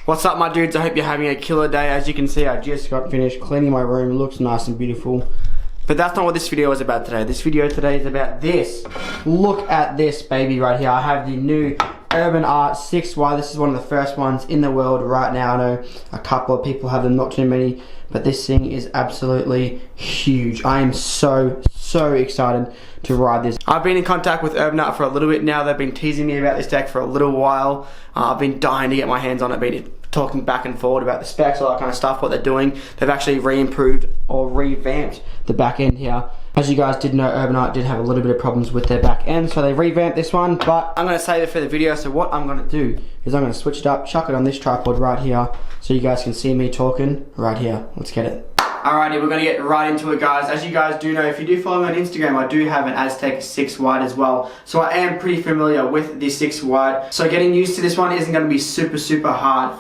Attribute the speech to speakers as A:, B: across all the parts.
A: What's up, my dudes? I hope you're having a killer day. As you can see, I just got finished cleaning my room. It looks nice and beautiful. But that's not what this video is about today. This video today is about this. Look at this baby right here. I have the new Urban Artt 6Y. This is one of the first ones in the world right now. I know a couple of people have them, not too many. But this thing is absolutely huge. I am so excited to ride this. I've been in contact with Urban Artt for a little bit now. They've been teasing me about this deck for a little while. I've been dying to get my hands on it. Been talking back and forward about the specs, all that kind of stuff, what they're doing. They've actually re-improved or revamped the back end here. As you guys did know, Urban Artt did have a little bit of problems with their back end, so they revamped this one, but I'm going to save it for the video. So what I'm going to do is I'm going to switch it up, chuck it on this tripod right here, so you guys can see me talking right here. Let's get it. Alrighty, we're going to get right into it, guys. As you guys do know, if you do follow me on Instagram, I do have an Aztec 6 wide as well. So I am pretty familiar with the 6 wide. So getting used to this one isn't going to be super hard.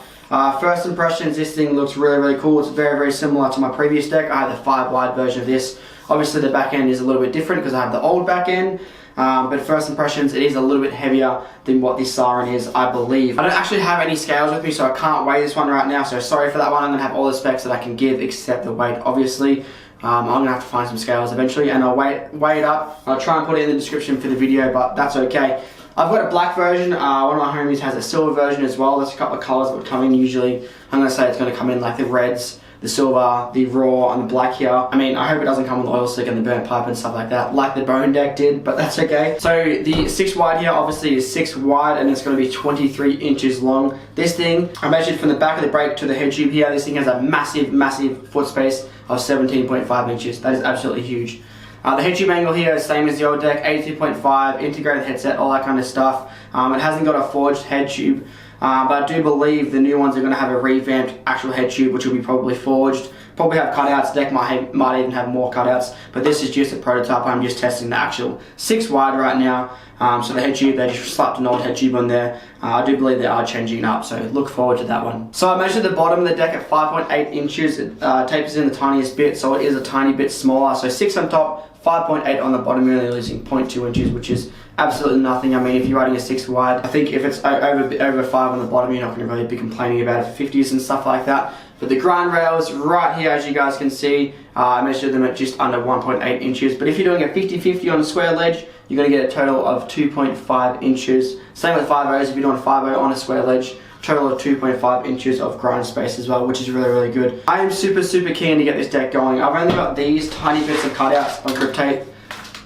A: First impressions, this thing looks really cool. It's very similar to my previous deck. I had the 5 wide version of this. Obviously the back end is a little bit different because I have the old back end. But first impressions, it is a little bit heavier than what this Siren is, I believe. I don't actually have any scales with me, so I can't weigh this one right now, so sorry for that one. I'm going to have all the specs that I can give except the weight, obviously. I'm going to have to find some scales eventually, and I'll weigh it up. I'll try and put it in the description for the video, but that's okay. I've got a black version. One of my homies has a silver version as well. There's a couple of colours that would come in usually. I'm going to say it's going to come in like the reds, the silver, the raw, and the black here. I mean, I hope it doesn't come with the oil slick and the burnt pipe and stuff like that, like the bone deck did, but that's okay. So the 6 wide here obviously is 6 wide, and it's going to be 23 inches long. This thing, I measured from the back of the brake to the head tube here. This thing has a massive foot space of 17.5 inches. That is absolutely huge. The head tube angle here is same as the old deck, 82.5, integrated headset, all that kind of stuff. It hasn't got a forged head tube. But I do believe the new ones are going to have a revamped actual head tube, which will be probably forged. Probably have cutouts. Deck might even have more cutouts. But this is just a prototype. I'm just testing the actual 6 wide right now. So the head tube, they just slapped an old head tube on there. I do believe they are changing it up, so look forward to that one. So I measured the bottom of the deck at 5.8 inches. It tapers in the tiniest bit, so it is a tiny bit smaller. So 6 on top, 5.8 on the bottom, really losing 0.2 inches, which is absolutely nothing. I mean, if you're riding a 6 wide, I think if it's over 5 on the bottom, you're not going to really be complaining about it for 50s and stuff like that. But the grind rails right here, as you guys can see, I measured them at just under 1.8 inches. But if you're doing a 50-50 on a square ledge, you're going to get a total of 2.5 inches. Same with 5.0s, if you're doing a 5.0 on a square ledge, total of 2.5 inches of grind space as well, which is really good. I am super keen to get this deck going. I've only got these tiny bits of cutouts on grip tape,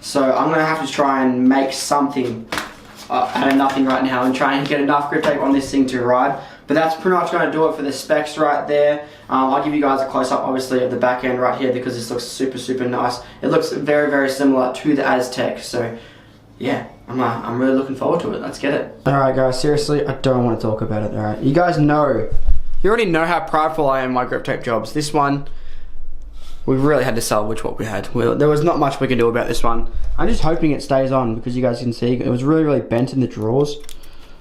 A: so I'm going to have to try and make something out of nothing right now and try and get enough grip tape on this thing to ride. But that's pretty much going to do it for the specs right there. I'll give you guys a close-up obviously of the back end right here because this looks super nice. It looks very similar to the Aztec, so yeah, I'm really looking forward to it. Let's get it. Alright guys, seriously, I don't want to talk about it, alright? You guys know, you already know how prideful I am in my grip tape jobs. This one, we really had to salvage what we had. There was not much we can do about this one. I'm just hoping it stays on because you guys can see it was really bent in the drawers.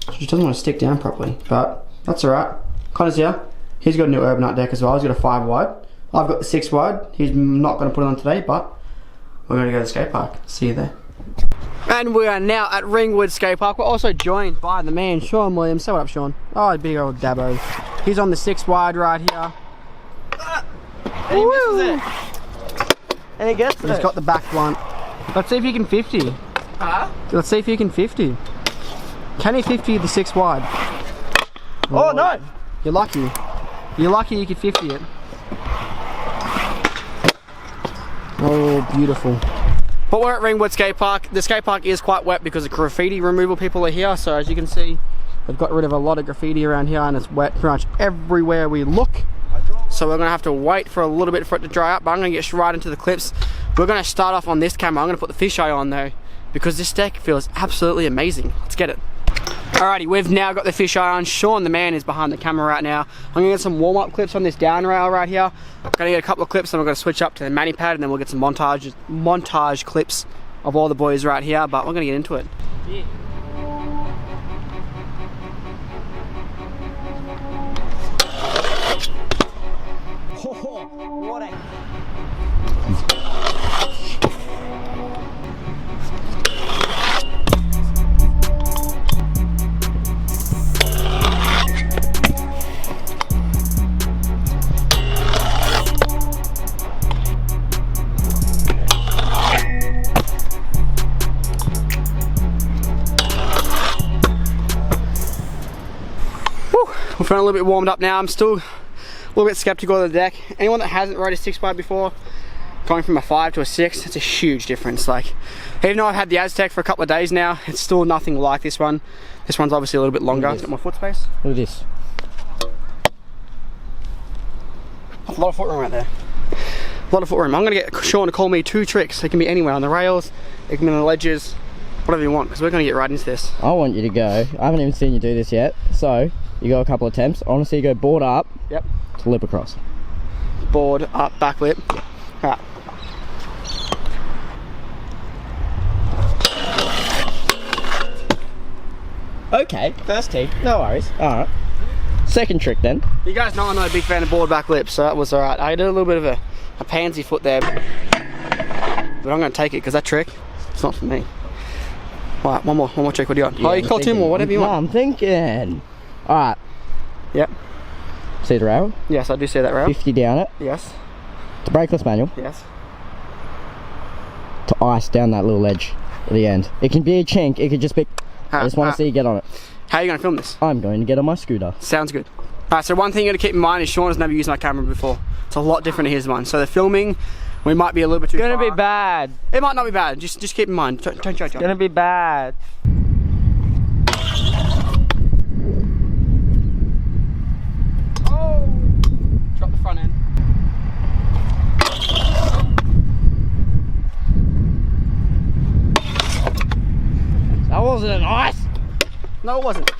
A: So it just doesn't want to stick down properly, but that's alright. Connor's here. He's got a new Urban Artt deck as well. He's got a 5 wide. I've got the 6 wide. He's not going to put it on today, but we're going to go to the skate park. See you there. And we are now at Ringwood Skatepark. We're also joined by the man, Sean Williams. Say what up, Sean. Oh, big old Dabo. He's on the 6 wide right here.
B: And he misses it. And he gets it.
A: He's got the back blunt. Let's see if you can 50.
B: Huh?
A: Let's see if you can 50. Can he 50 the 6 wide?
B: Oh, no.
A: You're lucky. You're lucky you could 50 it. Oh, beautiful. But we're at Ringwood Skatepark. The skatepark is quite wet because the graffiti removal people are here. So as you can see, they've got rid of a lot of graffiti around here and it's wet pretty much everywhere we look. So we're going to have to wait for a little bit for it to dry up, but I'm going to get right into the clips. We're going to start off on this camera. I'm going to put the fisheye on though, because this deck feels absolutely amazing. Let's get it. Alrighty, we've now got the fisheye on. Sean, the man, is behind the camera right now. I'm going to get some warm-up clips on this down rail right here. I'm going to get a couple of clips, and we're going to switch up to the mani pad, and then we'll get some montage clips of all the boys right here, but we're going to get into it. Yeah.
B: What a...
A: Feeling a little bit warmed up now. I'm still a little bit skeptical of the deck. Anyone that hasn't rode a 6-wide before, going from a 5 to a 6, it's a huge difference. Like, even though I've had the Aztec for a couple of days now, it's still nothing like this one. This one's obviously a little bit longer. It's got more foot space.
B: Look at this.
A: A lot of foot room right there. A lot of foot room. I'm gonna get Sean to call me 2 tricks. It can be anywhere on the rails, it can be on the ledges, whatever you want, because we're gonna get right into this.
B: I want you to go. I haven't even seen you do this yet. So you go a couple of attempts. I want to see you go board up.
A: Yep.
B: To lip across.
A: Board up, back lip. All right.
B: Okay, first tee. No worries. All right. Second trick then.
A: You guys know I'm not a big fan of board back lips, so that was all right. I did a little bit of a pansy foot there, but I'm gonna take it because that trick, it's not for me. All right, one more trick. What do you want?
B: Yeah,
A: you call 2 more, whatever you want.
B: No, I'm thinking. All right.
A: Yep.
B: See the rail?
A: Yes, I do see that rail.
B: 50 down it.
A: Yes.
B: To brakeless manual.
A: Yes.
B: To ice down that little ledge at the end. It can be a chink. It could just be. I just want to see you get on it.
A: How are you going to film this?
B: I'm going to get on my scooter.
A: Sounds good. Alright, so one thing you got to keep in mind is Sean has never used my camera before. It's a lot different to his one. So the filming, we might be a little bit too far.
C: It's gonna be bad.
A: It might not be bad. Just keep in mind. Don't judge.
C: It's gonna be bad.
A: Oh! Drop the front end.
B: That wasn't an ice.
A: No, it wasn't.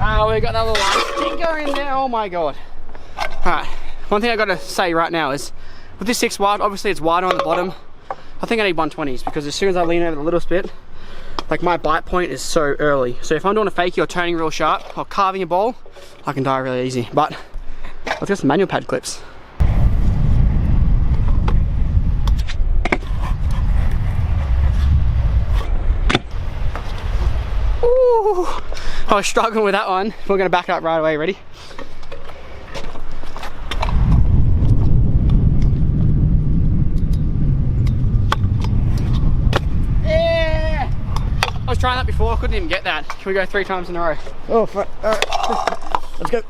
A: Oh, we got that little stinker in there. Oh my god. Alright, one thing I gotta say right now is with this 6 wide, obviously it's wider on the bottom. I think I need 120s because as soon as I lean over the little bit, like my bite point is so early. So if I'm doing a fakie or turning real sharp or carving a ball, I can die really easy. But let's get some manual pad clips. Ooh, I was struggling with that one. We're gonna back it up right away. Ready? Yeah! I was trying that before. I couldn't even get that. Can we go 3 times in a row?
B: Oh, fuck. All right. Let's go.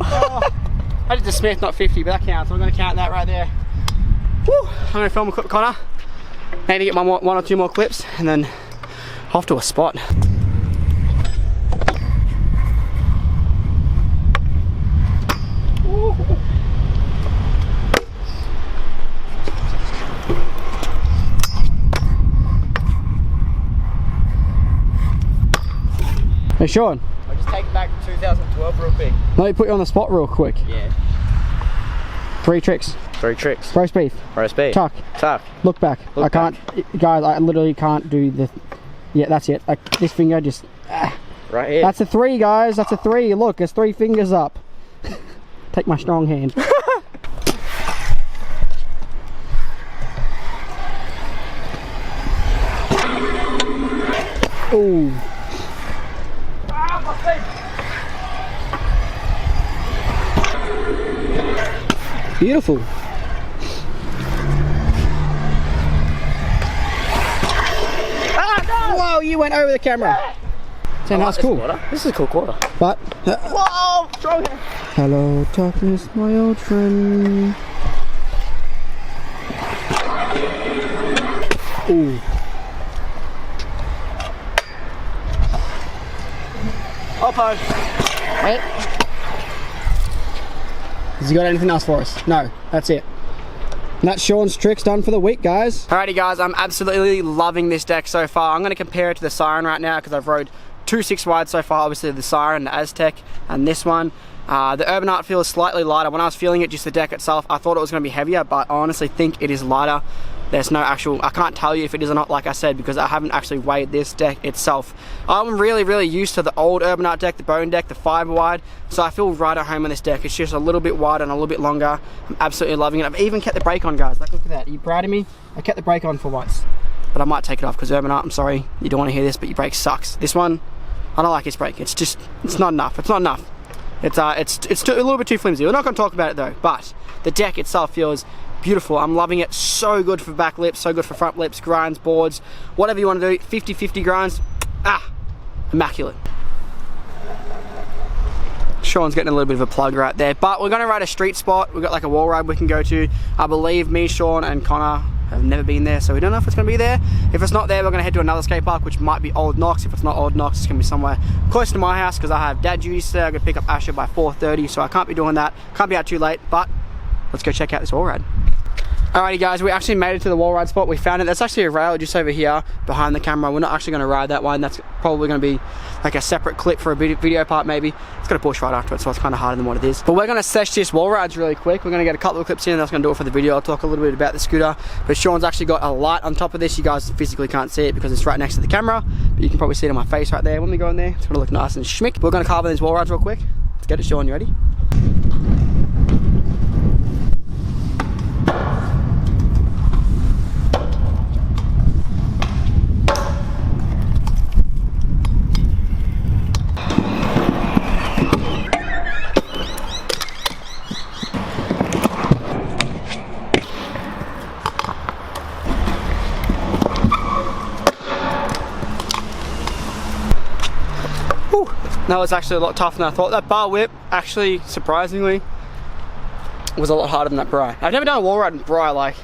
A: Oh, I did the Smith, not 50, but that counts. I'm going to count that right there. Woo. I'm going to film a clip, Connor. I need to get 1 or 2 more clips, and then off to a spot. Ooh. Hey Sean.
B: I'll just take it back to 2012 real quick.
A: Let me put you on the spot real quick.
B: Yeah.
A: 3 tricks.
B: 3 tricks.
A: Roast beef.
B: Roast beef.
A: Tuck.
B: Tuck.
A: Look back.
B: Look
A: I can't, guys, I literally can't do the, yeah, that's it. Like this finger just,
B: Right here.
A: That's a 3, guys. That's a 3. Look, there's 3 fingers up. Take my strong hand. Ooh. Beautiful. Whoa, you went over the camera. So that's cool.
B: This is a cool quarter.
A: But
B: Whoa! Strong hand.
A: hello darkness, my old friend. Ooh.
B: Oppo.
A: Right. Has he got anything else for us? No, that's it. And that's Sean's tricks done for the week, guys. Alrighty guys, I'm absolutely loving this deck so far. I'm going to compare it to the Siren right now because I've rode 2 6 wide so far, obviously the Siren, the Aztec, and this one. The Urban Artt feels slightly lighter. When I was feeling it, just the deck itself, I thought it was going to be heavier, but I honestly think it is lighter. There's no actual, I can't tell you if it is or not, like I said, because I haven't actually weighed this deck itself. I'm really used to the old Urban Artt deck, the bone deck, the 5 wide, so I feel right at home on this deck. It's just a little bit wider and a little bit longer. I'm absolutely loving it. I've even kept the brake on, guys. Like, look at that. Are you proud of me? I kept the brake on for once. But I might take it off because Urban Artt, I'm sorry, you don't want to hear this, but your brake sucks. This one, I don't like this brake. It's just, it's not enough. It's not enough. It's a little bit too flimsy. We're not going to talk about it though, but the deck itself feels beautiful. I'm loving it. So good for back lips, so good for front lips, grinds, boards, whatever you want to do. 50-50 grinds, immaculate. Sean's getting a little bit of a plug right there, but we're going to ride a street spot. We've got like a wall ride we can go to. I believe me, Sean and Connor have never been there, so we don't know if it's going to be there. If it's not there, we're going to head to another skate park, which might be Old Knox. If it's not Old Knox, it's going to be somewhere close to my house, because I have dad duties today. I'm going to pick up Asher by 4:30, so I can't be doing that. Can't be out too late, but let's go check out this wall ride. Alrighty guys, we actually made it to the wall ride spot. We found it. That's actually a rail just over here behind the camera. We're not actually going to ride that one. That's probably going to be like a separate clip for a video part maybe. It's got a push right after it, so it's kind of harder than what it is. But we're going to sesh this wall rides really quick. We're going to get a couple of clips in and that's going to do it for the video. I'll talk a little bit about the scooter. But Sean's actually got a light on top of this. You guys physically can't see it because it's right next to the camera. But you can probably see it on my face right there. When we go in there, it's going to look nice and schmick. We're going to carve in these wall rides real quick. Let's get it, Sean. You ready? That was actually a lot tougher than I thought. That bar whip, actually, surprisingly, was a lot harder than that bri. I've never done a wall ride in bri. Like,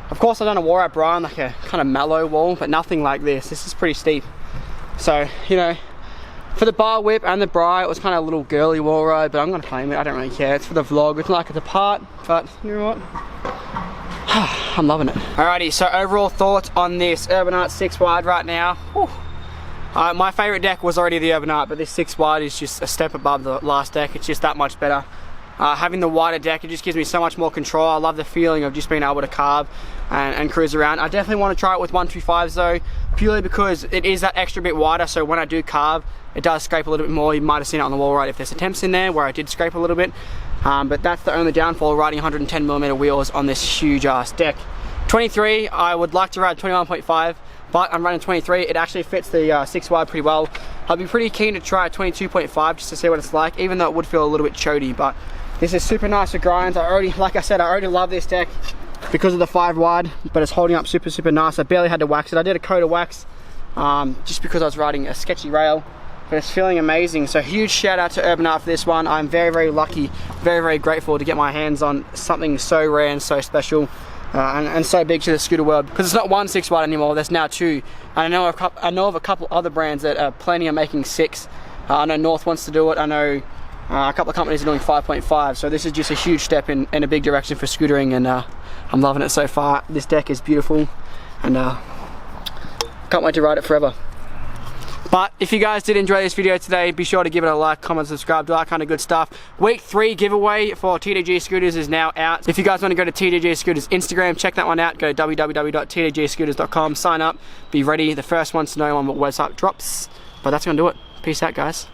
A: of course I've done a wall ride bri on like a kind of mellow wall, but nothing like this. This is pretty steep. So, you know, for the bar whip and the bri, it was kind of a little girly wall ride, but I'm gonna claim it. I don't really care. It's for the vlog. It's not like it's a part, but you know what? I'm loving it. Alrighty, so overall thoughts on this Urban Artt 6 wide right now. Whew. My favourite deck was already the Urban Artt, but this 6 wide is just a step above the last deck. It's just that much better. Having the wider deck, it just gives me so much more control. I love the feeling of just being able to carve and cruise around. I definitely want to try it with 125s though, purely because it is that extra bit wider, so when I do carve, it does scrape a little bit more. You might have seen it on the wall ride if there's attempts in there where I did scrape a little bit. But that's the only downfall, riding 110mm wheels on this huge ass deck. 23, I would like to ride 21.5. But I'm running 23. It actually fits the 6 wide pretty well. I'll be pretty keen to try 22.5 just to see what it's like, even though it would feel a little bit chody. But this is super nice for grinds. Like I said, I already love this deck because of the 5 wide, but it's holding up super nice. I barely had to wax it. I did a coat of wax just because I was riding a sketchy rail, but it's feeling amazing. So huge shout out to Urban Artt for this one. I'm very lucky, very grateful to get my hands on something so rare and so special. And so big to the scooter world, because it's not 1 6 wide anymore, there's now 2. And I know of a couple other brands that are planning on making 6. I know North wants to do it. I know a couple of companies are doing 5.5, so this is just a huge step in a big direction for scootering, and I'm loving it so far. This deck is beautiful, and can't wait to ride it forever. But if you guys did enjoy this video today, be sure to give it a like, comment, subscribe, do that kind of good stuff. Week 3 giveaway for TDG Scooters is now out. If you guys want to go to TDG Scooters Instagram, check that one out. Go to www.tdgscooters.com, sign up, be ready. The first ones to know when the website drops. But that's going to do it. Peace out, guys.